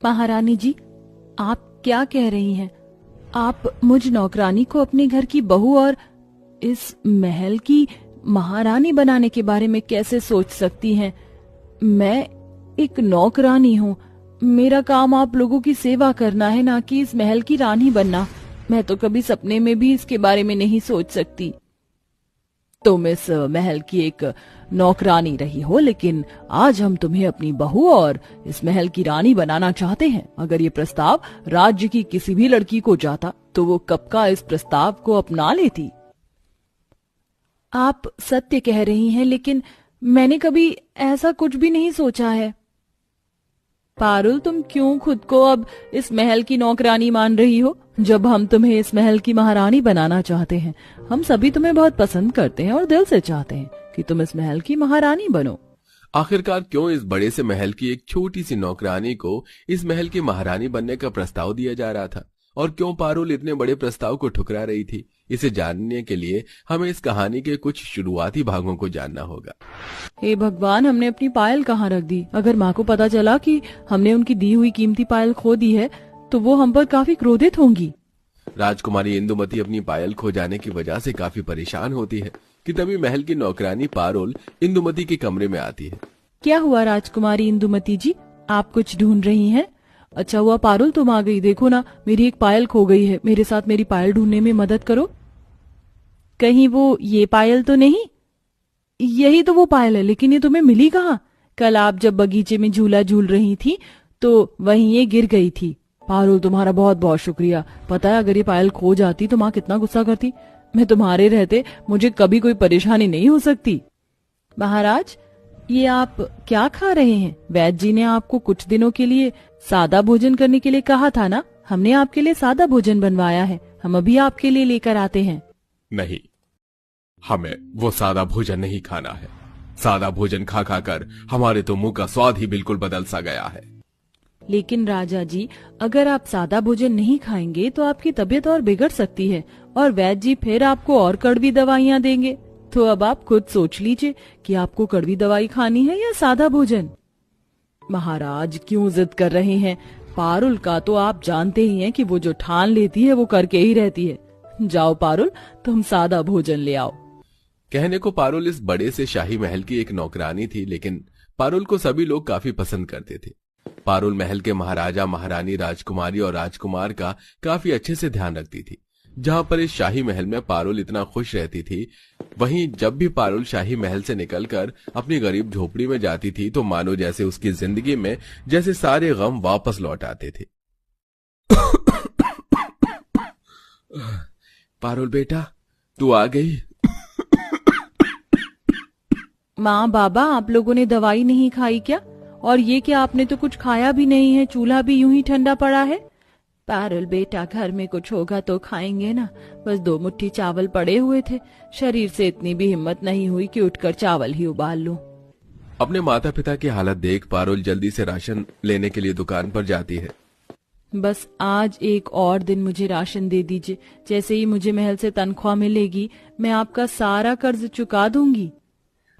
महारानी जी, आप क्या कह रही हैं? आप मुझ नौकरानी को अपने घर की बहू और इस महल की महारानी बनाने के बारे में कैसे सोच सकती हैं? मैं एक नौकरानी हूँ। मेरा काम आप लोगों की सेवा करना है, ना कि इस महल की रानी बनना। मैं तो कभी सपने में भी इसके बारे में नहीं सोच सकती। तुम इस महल की एक नौकरानी रही हो, लेकिन आज हम तुम्हें अपनी बहू और इस महल की रानी बनाना चाहते हैं। अगर ये प्रस्ताव राज्य की किसी भी लड़की को जाता तो वो कब का इस प्रस्ताव को अपना लेती। आप सत्य कह रही हैं, लेकिन मैंने कभी ऐसा कुछ भी नहीं सोचा है। पारुल, तुम क्यों खुद को अब इस महल की नौकरानी मान रही हो, जब हम तुम्हें इस महल की महारानी बनाना चाहते हैं। हम सभी तुम्हें बहुत पसंद करते हैं और दिल से चाहते हैं कि तुम इस महल की महारानी बनो। आखिरकार क्यों इस बड़े से महल की एक छोटी सी नौकरानी को इस महल की महारानी बनने का प्रस्ताव दिया जा रहा था, और क्यों पारुल इतने बड़े प्रस्ताव को ठुकरा रही थी, इसे जानने के लिए हमें इस कहानी के कुछ शुरुआती भागों को जानना होगा। हे भगवान, हमने अपनी पायल कहाँ रख दी? अगर माँ को पता चला कि हमने उनकी दी हुई कीमती पायल खो दी है तो वो हम पर काफी क्रोधित होंगी। राजकुमारी इंदुमती अपनी पायल खो जाने की वजह से काफी परेशान होती है कि तभी महल की नौकरानी पारुल इंदुमती के कमरे में आती है। क्या हुआ राजकुमारी इंदुमती जी, आप कुछ ढूंढ रही हैं? अच्छा हुआ पारुल तुम आ गई। देखो ना, मेरी एक पायल खो गई है। मेरे साथ मेरी पायल ढूंढने में मदद करो। कहीं वो ये पायल तो नहीं? यही तो वो पायल है, लेकिन ये तुम्हें मिली कहाँ? कल आप जब बगीचे में झूला झूल रही थी तो वहीं ये गिर गई थी। पारुल, तुम्हारा बहुत बहुत शुक्रिया। पता है, अगर ये पायल खो जाती तो माँ कितना गुस्सा करती। मैं तुम्हारे रहते मुझे कभी कोई परेशानी नहीं हो सकती। महाराज, ये आप क्या खा रहे हैं? वैद्य जी ने आपको कुछ दिनों के लिए सादा भोजन करने के लिए कहा था ना? हमने आपके लिए सादा भोजन बनवाया है। हम अभी आपके लिए लेकर आते हैं। नहीं, हमें वो सादा भोजन नहीं खाना है। सादा भोजन खा खा कर हमारे तो मुंह का स्वाद ही बिल्कुल बदल सा गया है। लेकिन राजा जी, अगर आप सादा भोजन नहीं खाएंगे तो आपकी तबीयत और बिगड़ सकती है, और वैद्य जी फिर आपको और कड़वी दवाइयाँ देंगे। तो अब आप खुद सोच लीजिए कि आपको कड़वी दवाई खानी है या सादा भोजन। महाराज, क्यों जिद कर रहे हैं? पारुल का तो आप जानते ही हैं कि वो जो ठान लेती है वो करके ही रहती है। जाओ पारुल, तुम सादा भोजन ले आओ। कहने को पारुल इस बड़े से शाही महल की एक नौकरानी थी, लेकिन पारुल को सभी लोग काफी पसंद करते थे। पारुल महल के महाराजा, महारानी, राजकुमारी और राजकुमार का काफी अच्छे से ध्यान रखती थी। जहां पर इस शाही महल में पारुल इतना खुश रहती थी, वहीं जब भी पारुल शाही महल से निकलकर अपनी गरीब झोपड़ी में जाती थी तो मानो जैसे उसकी जिंदगी में जैसे सारे गम वापस लौट आते थे। पारुल बेटा, तू आ गई? माँ, बाबा, आप लोगों ने दवाई नहीं खाई क्या? और ये क्या, आपने तो कुछ खाया भी नहीं है। चूल्हा भी यूं ही ठंडा पड़ा है। पारुल बेटा, घर में कुछ होगा तो खाएंगे ना। बस 2 मुट्ठी चावल पड़े हुए थे। शरीर से इतनी भी हिम्मत नहीं हुई कि उठकर चावल ही उबाल लूं। अपने माता पिता की हालत देख पारुल जल्दी से राशन लेने के लिए दुकान पर जाती है। बस आज एक और दिन मुझे राशन दे दीजिए। जैसे ही मुझे महल से तनख्वाह मिलेगी, मैं आपका सारा कर्ज चुका दूंगी।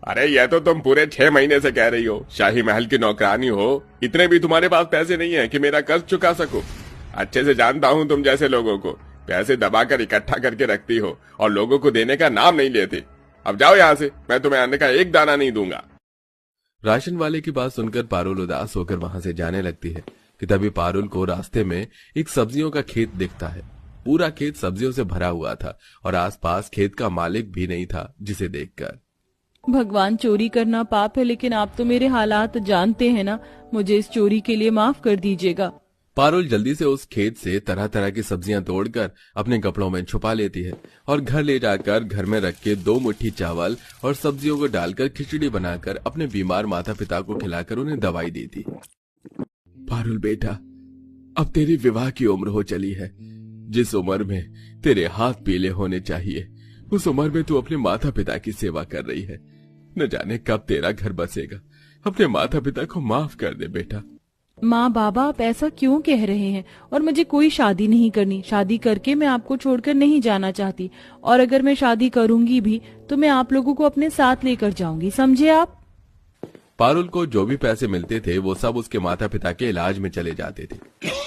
अरे यह तो तुम पूरे 6 महीने से कह रही हो। शाही महल की नौकरानी हो, इतने भी तुम्हारे पास पैसे नहीं है कि मेरा कर्ज चुका सको। अच्छे से जानता हूँ तुम जैसे लोगों को। पैसे दबाकर इकट्ठा करके रखती हो और लोगों को देने का नाम नहीं लेती। अब जाओ यहाँ से, मैं तुम्हें अन्न का एक दाना नहीं दूंगा। राशन वाले की बात सुनकर पारुल उदास होकर वहां से जाने लगती है कि तभी पारुल को रास्ते में एक सब्जियों का खेत दिखता है। पूरा खेत सब्जियों से भरा हुआ था और आसपास खेत का मालिक भी नहीं था, जिसे देखकर भगवान, चोरी करना पाप है, लेकिन आप तो मेरे हालात जानते हैं ना। मुझे इस चोरी के लिए माफ कर दीजिएगा। पारुल जल्दी से उस खेत से तरह तरह की सब्जियां तोड़कर अपने कपड़ों में छुपा लेती है और घर ले जाकर घर में रख के 2 मुट्ठी चावल और सब्जियों को डालकर खिचड़ी बनाकर अपने बीमार माता पिता को खिलाकर उन्हें दवाई देती। पारुल बेटा, अब तेरी विवाह की उम्र हो चली है। जिस उम्र में तेरे हाथ पीले होने चाहिए, उस उम्र में तू अपने माता पिता की सेवा कर रही है। न जाने कब तेरा घर बसेगा। अपने माता पिता को माफ कर दे बेटा। माँ, बाबा, आप ऐसा क्यों कह रहे हैं? और मुझे कोई शादी नहीं करनी। शादी करके मैं आपको छोड़कर नहीं जाना चाहती, और अगर मैं शादी करूंगी भी तो मैं आप लोगों को अपने साथ लेकर जाऊंगी, समझे आप? पारुल को जो भी पैसे मिलते थे वो सब उसके माता पिता के इलाज में चले जाते थे।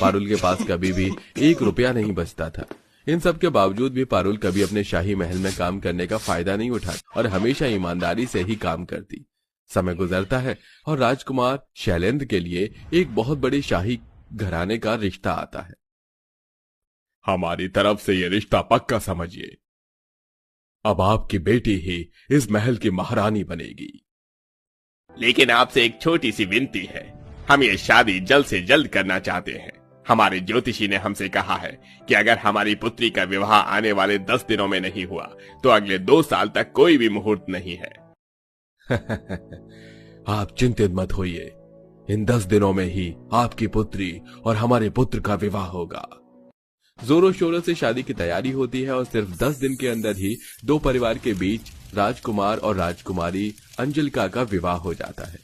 पारुल के पास कभी भी 1 रुपया नहीं बचता था। इन सब के बावजूद भी पारुल कभी अपने शाही महल में काम करने का फायदा नहीं उठाती और हमेशा ईमानदारी से ही काम करती। समय गुजरता है और राजकुमार शैलेंद्र के लिए एक बहुत बड़ी शाही घराने का रिश्ता आता है। हमारी तरफ से ये रिश्ता पक्का समझिए। अब आपकी बेटी ही इस महल की महारानी बनेगी। लेकिन आपसे एक छोटी सी विनती है, हम ये शादी जल्द से जल्द करना चाहते हैं। हमारे ज्योतिषी ने हमसे कहा है कि अगर हमारी पुत्री का विवाह आने वाले 10 दिनों में नहीं हुआ तो अगले 2 साल तक कोई भी मुहूर्त नहीं है। आप चिंतित मत होइए, इन 10 दिनों में ही आपकी पुत्री और हमारे पुत्र का विवाह होगा। जोरों शोरों से शादी की तैयारी होती है और सिर्फ 10 दिन के अंदर ही 2 परिवार के बीच राजकुमार और राजकुमारी अंजलिका का विवाह हो जाता है।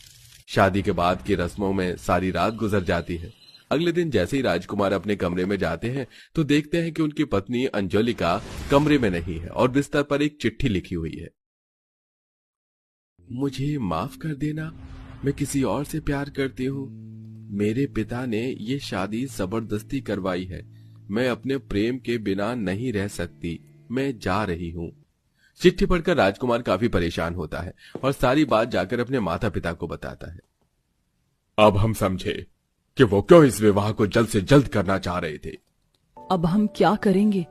शादी के बाद की रस्मों में सारी रात गुजर जाती है। अगले दिन जैसे ही राजकुमार अपने कमरे में जाते हैं तो देखते हैं कि उनकी पत्नी अंजलिका कमरे में नहीं है और बिस्तर पर एक चिट्ठी लिखी हुई है। मुझे माफ कर देना, मैं किसी और से प्यार करती हूँ। मेरे पिता ने ये शादी जबरदस्ती करवाई है। मैं अपने प्रेम के बिना नहीं रह सकती। मैं जा रही हूँ। चिट्ठी पढ़कर राजकुमार काफी परेशान होता है और सारी बात जाकर अपने माता पिता को बताता है। अब हम समझे कि वो क्यों इस विवाह को जल्द से जल्द करना चाह रहे थे। अब हम क्या करेंगे?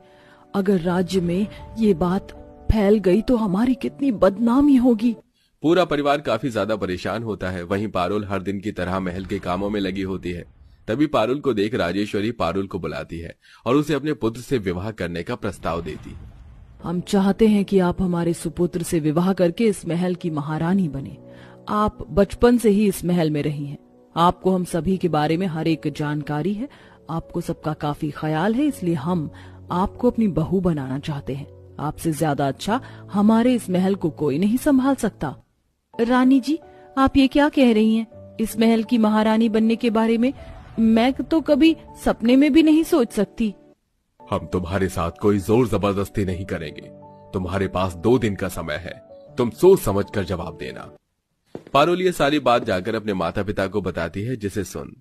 अगर राज्य में ये बात फैल गई तो हमारी कितनी बदनामी होगी। पूरा परिवार काफी ज्यादा परेशान होता है। वहीं पारुल हर दिन की तरह महल के कामों में लगी होती है। तभी पारुल को देख राजेश्वरी पारुल को बुलाती है और उसे अपने पुत्र से विवाह करने का प्रस्ताव देती है। हम चाहते हैं कि आप हमारे सुपुत्र से विवाह करके इस महल की महारानी बने। आप बचपन से ही इस महल में रही हैं। आपको हम सभी के बारे में हर एक जानकारी है। आपको सबका काफी ख्याल है, इसलिए हम आपको अपनी बहू बनाना चाहते हैं। आपसे ज्यादा अच्छा हमारे इस महल को कोई नहीं संभाल सकता। रानी जी, आप ये क्या कह रही हैं? इस महल की महारानी बनने के बारे में मैं तो कभी सपने में भी नहीं सोच सकती। हम तुम्हारे साथ कोई जोर जबरदस्ती नहीं करेंगे। तुम्हारे पास 2 दिन का समय है। तुम सोच समझ कर जवाब देना। पारुल ये सारी बात जाकर अपने माता पिता को बताती है, जिसे सुन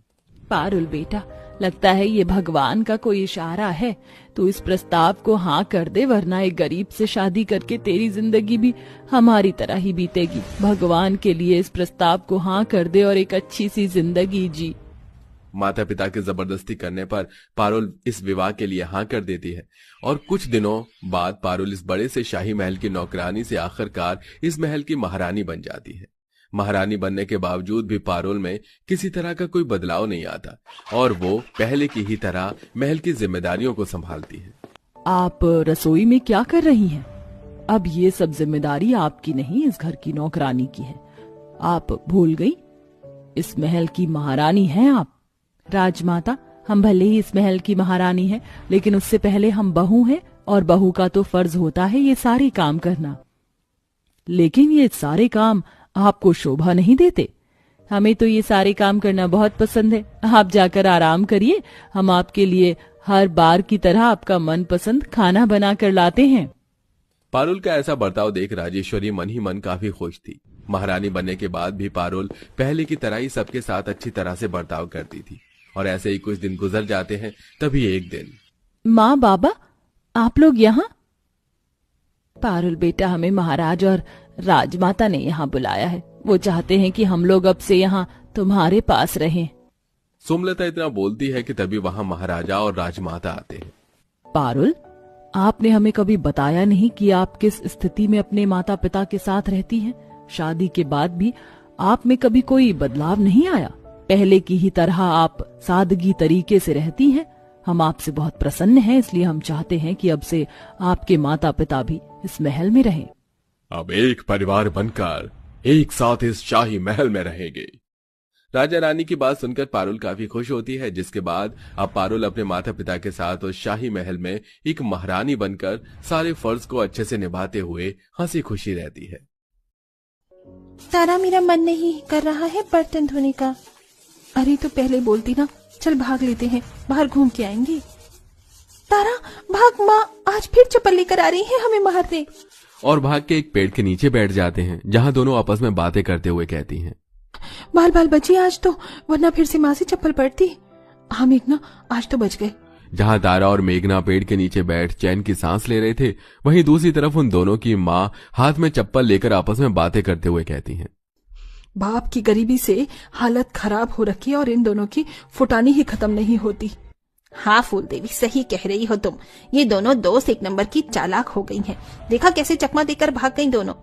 पारुल बेटा, लगता है ये भगवान का कोई इशारा है। तू इस प्रस्ताव को हाँ कर दे, वरना एक गरीब से शादी करके तेरी जिंदगी भी हमारी तरह ही बीतेगी। भगवान के लिए इस प्रस्ताव को हाँ कर दे और एक अच्छी सी जिंदगी जी। माता पिता के जबरदस्ती करने पर पारुल इस विवाह के लिए हाँ कर देती है और कुछ दिनों बाद पारुल इस बड़े से शाही महल की नौकरानी से आखिरकार इस महल की महारानी बन जाती है। महारानी बनने के बावजूद भी पारुल में किसी तरह का कोई बदलाव नहीं आता और वो पहले की ही तरह महल की जिम्मेदारियों को संभालती है। आप रसोई में क्या कर रही हैं? अब ये सब जिम्मेदारी आपकी नहीं, इस घर की नौकरानी की है। आप भूल गई? इस महल की महारानी हैं आप। राजमाता, हम भले ही इस महल की महारानी हैं, लेकिन उससे पहले हम बहू हैं और बहू का तो फर्ज होता है ये सारे काम करना। लेकिन ये सारे काम आपको शोभा नहीं देते। हमें तो ये सारे काम करना बहुत पसंद है। आप जाकर आराम करिए, हम आपके लिए हर बार की तरह आपका मनपसंद खाना बना कर लाते हैं। पारुल का ऐसा बर्ताव देख राजेश्वरी मन ही मन काफी खुश थी। महारानी बनने के बाद भी पारुल पहले की तरह ही सबके साथ अच्छी तरह से बर्ताव करती थी और ऐसे ही कुछ दिन गुजर जाते हैं। तभी एक दिन, माँ, बाबा, आप लोग यहाँ? पारुल बेटा, हमें महाराज और राजमाता ने यहाँ बुलाया है। वो चाहते हैं कि हम लोग अब से यहाँ तुम्हारे पास रहें। सुमलता इतना बोलती है कि तभी वहाँ महाराजा और राजमाता आते हैं। पारुल, आपने हमें कभी बताया नहीं कि आप किस स्थिति में अपने माता पिता के साथ रहती हैं। शादी के बाद भी आप में कभी कोई बदलाव नहीं आया। पहले की ही तरह आप सादगी तरीके से रहती हैं। हम आपसे बहुत प्रसन्न हैं, इसलिए हम चाहते हैं कि अब से आपके माता पिता भी इस महल में रहें। अब एक परिवार बनकर एक साथ इस शाही महल में रहेंगे। राजा रानी की बात सुनकर पारुल काफी खुश होती है, जिसके बाद अब पारुल अपने माता पिता के साथ उस शाही महल में एक महारानी बनकर सारे फर्ज को अच्छे से निभाते हुए हंसी खुशी रहती है। तारा, मेरा मन नहीं कर रहा है बर्तन धोने का। अरे तो पहले बोलती ना, चल भाग लेते हैं, बाहर घूम के आएंगे। तारा भाग, माँ आज फिर चप्पल लेकर आ रही है हमें मारने। और भाग के एक पेड़ के नीचे बैठ जाते हैं, जहाँ दोनों आपस में बातें करते हुए कहती हैं, बाल बाल बची आज तो, वरना फिर से माँ से चप्पल पड़ती। हाँ मेघना, आज तो बच गए। जहां तारा और मेघना पेड़ के नीचे बैठ चैन की सांस ले रहे थे, वहीं दूसरी तरफ उन दोनों की माँ हाथ में चप्पल लेकर आपस में बातें करते हुए कहती हैं, बाप की गरीबी से हालत खराब हो रखी है और इन दोनों की फुटानी ही खत्म नहीं होती। हाँ फूल देवी, सही कह रही हो तुम। ये दोनों दोस्त एक नंबर की चालाक हो गई हैं। देखा कैसे चकमा देकर भाग गई दोनों।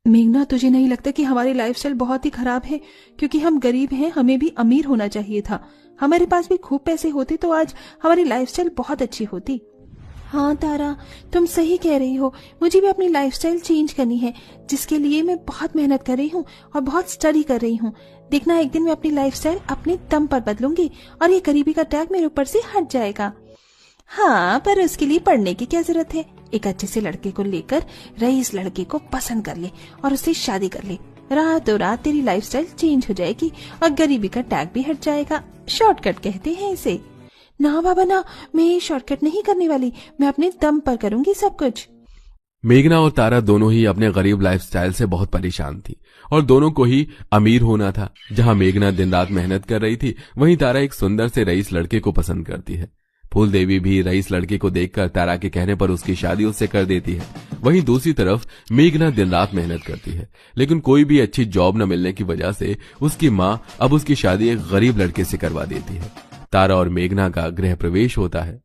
मेघना, तुझे नहीं लगता कि हमारी लाइफस्टाइल बहुत ही खराब है? क्योंकि हम गरीब हैं, हमें भी अमीर होना चाहिए था। हमारे पास भी खूब पैसे होते तो आज हमारी लाइफस्टाइल बहुत अच्छी होती। हाँ तारा, तुम सही कह रही हो। मुझे भी अपनी लाइफस्टाइल चेंज करनी है, जिसके लिए मैं बहुत मेहनत कर रही हूँ और बहुत स्टडी कर रही हूँ। देखना, एक दिन मैं अपनी लाइफस्टाइल अपने दम पर बदलूंगी और ये गरीबी का टैग मेरे ऊपर से हट जाएगा। हाँ, पर उसके लिए पढ़ने की क्या जरूरत है? एक अच्छे से लड़के को लेकर रईस लड़के को पसंद कर ले और उससे शादी कर ले। रातों रात तेरी लाइफस्टाइल चेंज हो जाएगी और गरीबी का टैग भी हट जाएगा। शॉर्टकट कहते हैं इसे। ना बाबा ना, मैं ये शॉर्टकट नहीं करने वाली। मैं अपने दम पर करूंगी सब कुछ। मेघना और तारा दोनों ही अपने गरीब लाइफस्टाइल से बहुत परेशान थी और दोनों को ही अमीर होना था। जहां मेघना दिन रात मेहनत कर रही थी, वहीं तारा एक सुंदर से रईस लड़के को पसंद करती है। फूल देवी भी रईस लड़के को देखकर तारा के कहने पर उसकी शादी उससे कर देती है। वहीं दूसरी तरफ मेघना दिन रात मेहनत करती है, लेकिन कोई भी अच्छी जॉब न मिलने की वजह से उसकी माँ अब उसकी शादी एक गरीब लड़के से करवा देती है। तारा और मेघना का गृह प्रवेश होता है।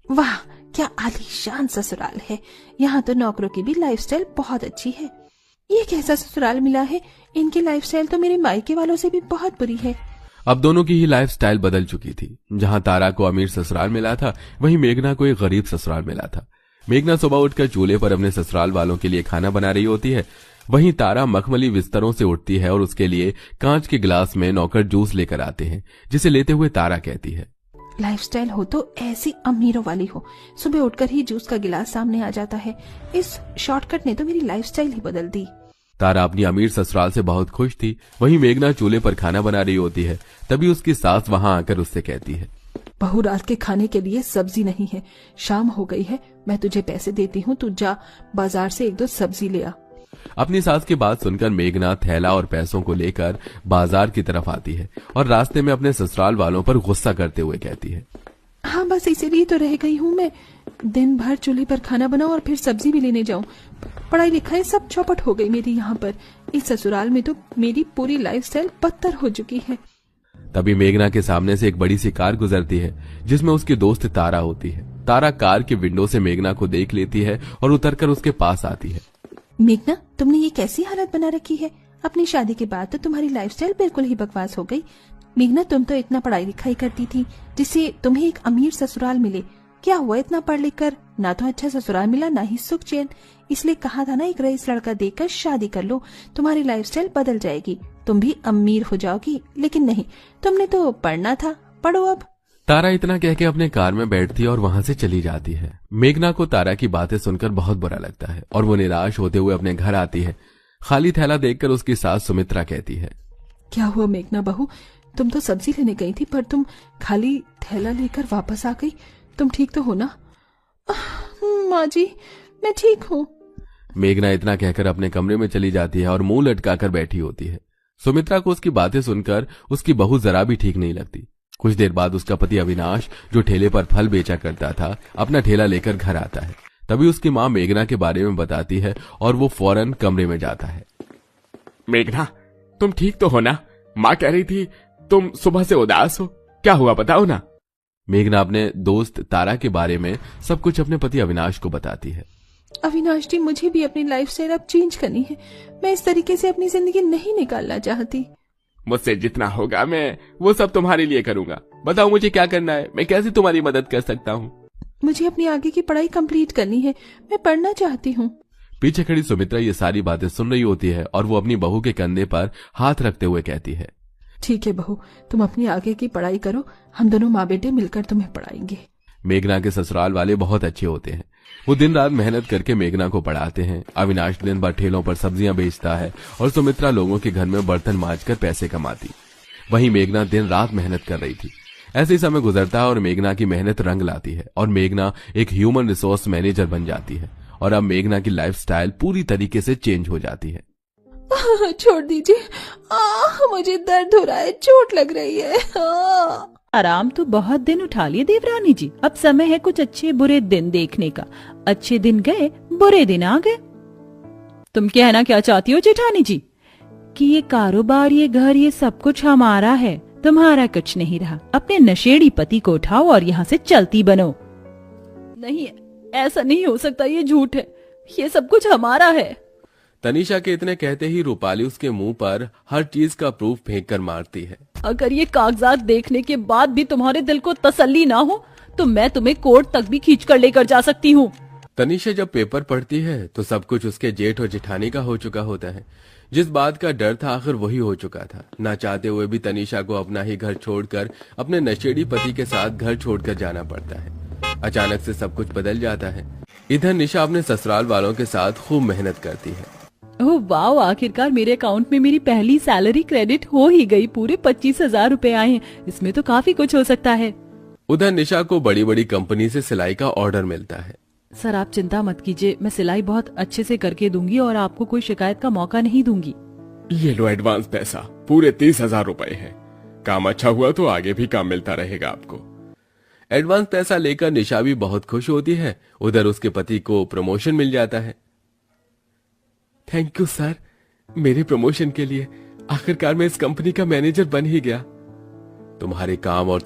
वाह, क्या आलीशान ससुराल है। यहाँ तो नौकरों की भी लाइफस्टाइल बहुत अच्छी है। ये कैसा ससुराल मिला है? इनकी लाइफस्टाइल तो मेरे मायके वालों से भी बहुत बुरी है। अब दोनों की ही लाइफस्टाइल बदल चुकी थी। जहां तारा को अमीर ससुराल मिला था, वहीं मेघना को एक गरीब ससुराल मिला था। मेघना सुबह उठकर चूल्हे पर अपने ससुराल वालों के लिए खाना बना रही होती है, वहीं तारा मखमली बिस्तरों से उठती है और उसके लिए कांच के गिलास में नौकर जूस लेकर आते हैं, जिसे लेते हुए तारा कहती है, लाइफस्टाइल हो तो ऐसी अमीरों वाली हो। सुबह उठकर ही जूस का गिलास सामने आ जाता है। इस शॉर्टकट ने तो मेरी लाइफस्टाइल ही बदल दी। तारा अपनी अमीर ससुराल से बहुत खुश थी। वहीं मेघना चूल्हे पर खाना बना रही होती है, तभी उसकी सास वहां आकर उससे कहती है, बहू, रात के खाने के लिए सब्जी नहीं है। शाम हो गई है, मैं तुझे पैसे देती हूँ, तू जा बाजार से 1-2 सब्जी ले आ। अपनी सास की बात सुनकर मेघना थैला और पैसों को लेकर बाजार की तरफ आती है और रास्ते में अपने ससुराल वालों पर गुस्सा करते हुए कहती है, हाँ बस इसीलिए तो रह गई हूँ मैं। दिन भर चूल्हे पर खाना बनाऊं और फिर सब्जी भी लेने जाऊं। पढ़ाई लिखाई सब चौपट हो गई मेरी यहाँ पर। इस ससुराल में तो मेरी पूरी लाइफस्टाइल बदतर हो चुकी है। तभी मेघना के सामने से एक बड़ी सी कार गुजरती है, जिसमें उसकी दोस्त तारा होती है। तारा कार के विंडो से मेघना को देख लेती है और उतरकर उसके पास आती है। मेघना, तुमने ये कैसी हालत बना रखी है? अपनी शादी के बाद तो तुम्हारी लाइफस्टाइल बिल्कुल ही बकवास हो गई। मेघना, तुम तो इतना पढ़ाई लिखाई करती थी जिससे तुम्हें एक अमीर ससुराल मिले। क्या हुआ इतना पढ़ लिख कर? ना तो अच्छा ससुराल मिला, ना ही सुख चैन। इसलिए कहा था ना, एक रईस लड़का देखकर शादी कर लो, तुम्हारी लाइफस्टाइल बदल जाएगी, तुम भी अमीर हो जाओगी। लेकिन नहीं, तुमने तो पढ़ना था, पढ़ो अब। तारा इतना कह के अपने कार में बैठती है और वहां से चली जाती है। मेघना को तारा की बातें सुनकर बहुत बुरा लगता है और वो निराश होते हुए अपने घर आती है। खाली थैला देखकर उसकी सास सुमित्रा कहती है, क्या हुआ मेघना बहू, तुम तो सब्जी लेने गई थी, पर तुम खाली थैला लेकर वापस आ गई। तुम ठीक तो हो ना? माँ जी, मैं ठीक हूँ। मेघना इतना कहकर अपने कमरे में चली जाती है और मुंह लटकाकर बैठी होती है। सुमित्रा को उसकी बातें सुनकर उसकी बहू जरा भी ठीक नहीं लगती। कुछ देर बाद उसका पति अविनाश, जो ठेले पर फल बेचा करता था, अपना ठेला लेकर घर आता है। तभी उसकी माँ मेघना के बारे में बताती है और वो फौरन कमरे में जाता है। मेघना, तुम ठीक तो हो ना? माँ कह रही थी तुम सुबह से उदास हो, क्या हुआ बताओ ना। मेघना अपने दोस्त तारा के बारे में सब कुछ अपने पति अविनाश को बताती है। अविनाश जी, मुझे भी अपनी लाइफस्टाइल अब चेंज करनी है। मैं इस तरीके से अपनी जिंदगी नहीं निकालना चाहती। मुझसे जितना होगा मैं वो सब तुम्हारे लिए करूंगा। बताओ मुझे क्या करना है, मैं कैसे तुम्हारी मदद कर सकता हूँ? मुझे अपनी आगे की पढ़ाई कंप्लीट करनी है, मैं पढ़ना चाहती हूँ। पीछे खड़ी सुमित्रा ये सारी बातें सुन रही होती है और वो अपनी बहू के कंधे पर हाथ रखते हुए कहती है, ठीक है बहू, तुम अपनी आगे की पढ़ाई करो, हम दोनों माँ बेटे मिलकर तुम्हें पढ़ाएंगे। मेघना के ससुराल वाले बहुत अच्छे होते हैं। वो दिन रात मेहनत करके मेघना को पढ़ाते हैं। अविनाश दिन भर ठेलों पर सब्जियां बेचता है और सुमित्रा लोगों के घर में बर्तन मांजकर पैसे कमाती। वहीं मेघना दिन रात मेहनत कर रही थी। ऐसे ही समय गुजरता है और मेघना की मेहनत रंग लाती है और मेघना एक ह्यूमन रिसोर्स मैनेजर बन जाती है और अब मेघना की लाइफस्टाइल पूरी तरीके से चेंज हो जाती है। छोड़ दीजिए, मुझे दर्द हो रहा है, चोट लग रही है। आराम तो बहुत दिन उठा लिए देवरानी जी, अब समय है कुछ अच्छे बुरे दिन देखने का। अच्छे दिन गए, बुरे दिन आ गए। तुम कहना क्या चाहती हो जेठानी जी? कि ये कारोबार, ये घर, ये सब कुछ हमारा है, तुम्हारा कुछ नहीं रहा। अपने नशेड़ी पति को उठाओ और यहाँ से चलती बनो। नहीं, ऐसा नहीं हो सकता, ये झूठ है, ये सब कुछ हमारा है। तनीषा के इतने कहते ही रूपाली उसके मुंह पर हर चीज का प्रूफ फेंक कर मारती है। अगर ये कागजात देखने के बाद भी तुम्हारे दिल को तसल्ली ना हो तो मैं तुम्हें कोर्ट तक भी खींच कर लेकर जा सकती हूँ। तनीषा जब पेपर पढ़ती है तो सब कुछ उसके जेठ और जेठानी का हो चुका होता है। जिस बात का डर था आखिर वही हो चुका था। ना चाहते हुए भी तनीषा को अपना ही घर छोड़कर अपने नशेड़ी पति के साथ घर छोड़कर जाना पड़ता है। अचानक से सब कुछ बदल जाता है। इधर निशा अपने ससुराल वालों के साथ खूब मेहनत करती है। ओह वाह, आखिरकार मेरे अकाउंट में मेरी पहली सैलरी क्रेडिट हो ही गई। पूरे 25,000 रुपए आए हैं, इसमें तो काफी कुछ हो सकता है। उधर निशा को बड़ी बड़ी कंपनी से सिलाई का ऑर्डर मिलता है। सर आप चिंता मत कीजिए, मैं सिलाई बहुत अच्छे से करके दूंगी और आपको कोई शिकायत का मौका नहीं दूंगी। ये लो एडवांस पैसा, पूरे 30,000 रुपए है। काम अच्छा हुआ तो आगे भी काम मिलता रहेगा आपको। एडवांस पैसा लेकर निशा भी बहुत खुश होती है। उधर उसके पति को प्रमोशन मिल जाता है। थैंक यू सर, मेरे प्रमोशन के लिए। आखिरकार मैं इस कंपनी का मैनेजर बन ही गया। तुम्हारे काम और